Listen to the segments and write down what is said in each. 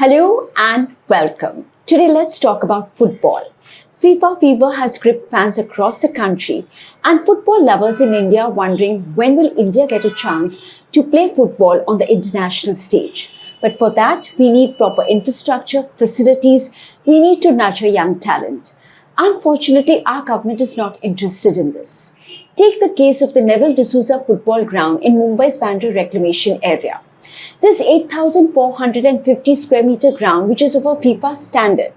Hello and welcome. Today let's talk about football. FIFA fever has gripped fans across the country and football lovers in India wondering when will India get a chance to play football on the international stage. But for that, we need proper infrastructure, facilities, we need to nurture young talent. Unfortunately, our government is not interested in this. Take the case of the Neville football ground in Mumbai's Bandra reclamation area. This 8,450 square meter ground, which is of a FIFA standard,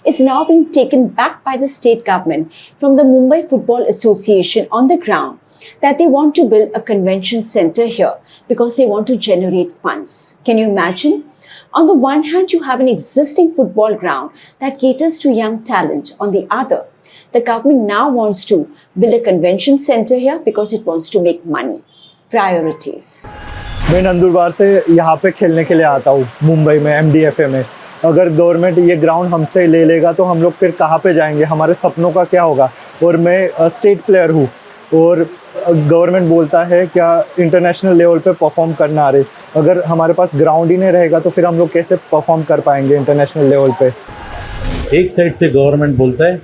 is now being taken back by the state government from the Mumbai Football Association on the ground that they want to build a convention center here because they want to generate funds. Can you imagine? On the one hand, you have an existing football ground that caters to young talent. On the other, the government now wants to build a convention center here because it wants to make money. Priorities. मैं नंदुरबार से यहाँ पे खेलने के लिए आता हूँ मुंबई में MDFA में। अगर गवर्नमेंट ये ग्राउंड हमसे ले लेगा तो हम लोग फिर कहाँ पे जाएंगे, हमारे सपनों का क्या होगा। और मैं स्टेट प्लेयर हूँ और गवर्नमेंट बोलता है क्या इंटरनेशनल लेवल पे परफॉर्म करना आ रहे, अगर हमारे पास ग्राउंड ही नहीं रहेगा तो फिर हम लोग कैसे परफॉर्म कर पाएंगे इंटरनेशनल लेवल पे। एक साइड से गवर्नमेंट बोलता है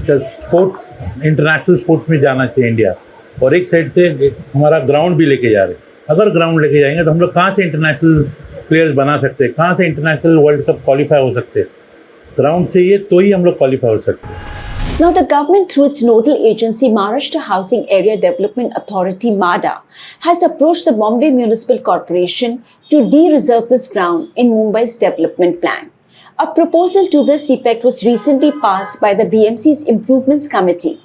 कि स्पोर्ट्स इंटरनेशनल स्पोर्ट्स में जाना चाहिए इंडिया, और एक साइड से हमारा ग्राउंड भी लेके जा रहे। अगर ग्राउंड लेके जाएंगे तो हम लोग कहाँ से इंटरनेशनल प्लेयर्स बना सकते हैं, कहाँ से इंटरनेशनल वर्ल्ड कप क्वालिफाई हो सकते हैं। ग्राउंड चाहिए तो ही हम लोग क्वालिफाई हो सकते हैं। Now, the government, through its nodal agency, Maharashtra Housing Area Development Authority, MADA, has approached the Bombay Municipal Corporation to de-reserve this ground in Mumbai's development plan. A proposal to this effect was recently passed by the BMC's Improvements Committee,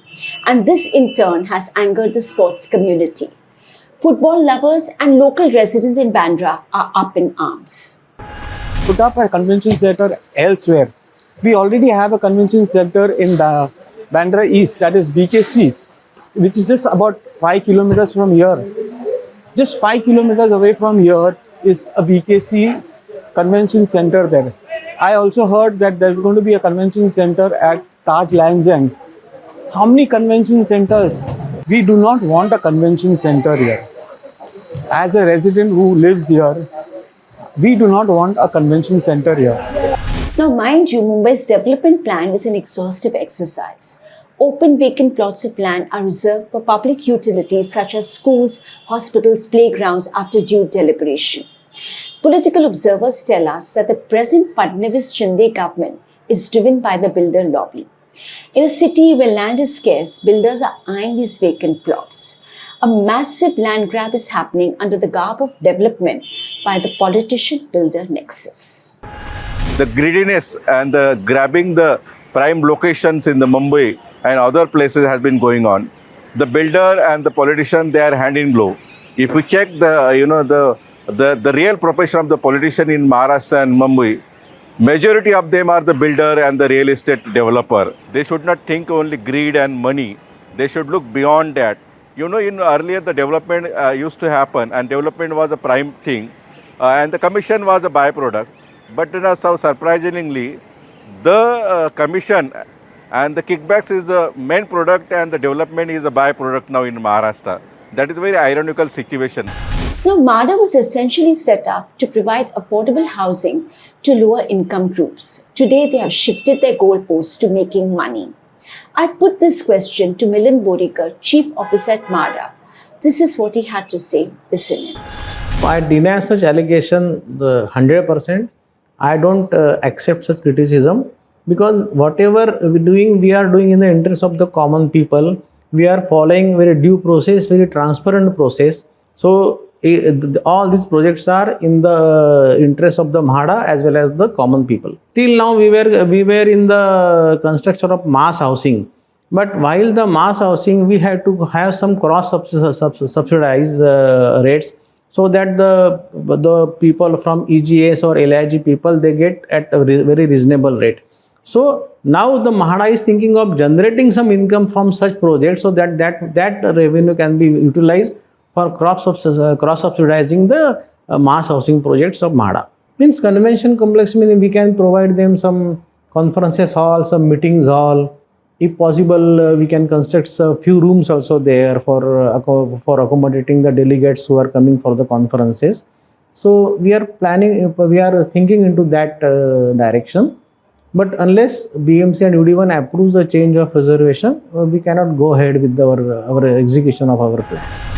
and this in turn has angered the sports community. Football lovers and local residents in Bandra are up in arms. Put up a convention center elsewhere. We already have a convention center in the Bandra East, that is BKC, which is just about 5 kilometers from here. Just 5 kilometers away from here is a BKC convention center there. I also heard that there's going to be a convention center at Taj Lands End. How many convention centers? We do not want a convention center here. As a resident who lives here, we do not want a convention center here. Now, mind you, Mumbai's development plan is an exhaustive exercise. Open vacant plots of land are reserved for public utilities such as schools, hospitals, playgrounds after due deliberation. Political observers tell us that the present Fadnavis-Shinde government is driven by the builder lobby. In a city where land is scarce, builders are eyeing these vacant plots. A massive land grab is happening under the garb of development by the politician-builder nexus. The greediness and the grabbing the prime locations in the Mumbai and other places has been going on. The builder and the politician, they are hand in glove. If we check the real profession of the politician in Maharashtra and Mumbai, majority of them are the builder and the real estate developer. They should not think only greed and money. They should look beyond that. In earlier the development used to happen, and development was a prime thing, and the commission was a byproduct. But now, so surprisingly, the commission and the kickbacks is the main product, and the development is a byproduct now in Maharashtra. That is a very ironical situation. Now, MADA was essentially set up to provide affordable housing to lower income groups. Today, they have shifted their goalposts to making money. I put this question to Milind Borikar, Chief Officer at MADA. This is what he had to say. Listen in. I deny such allegation 100%. I don't accept such criticism, because whatever we are doing in the interest of the common people. We are following very due process, very transparent process. So all these projects are in the interest of the MADA as well as the common people. Till now we were in the construction of mass housing, but while the mass housing we had to have some cross subsidized rates, so that the people from EGS or LIG people, they get at a very reasonable rate. So now the MADA is thinking of generating some income from such projects, so that revenue can be utilized for cross subsidizing the mass housing projects of MADA. Means convention complex, means we can provide them some conferences hall, some meetings hall. If possible, we can construct a few rooms also there for accommodating the delegates who are coming for the conferences. So we are planning, we are thinking into that direction. But unless BMC and UD1 approves the change of reservation, we cannot go ahead with our execution of our plan.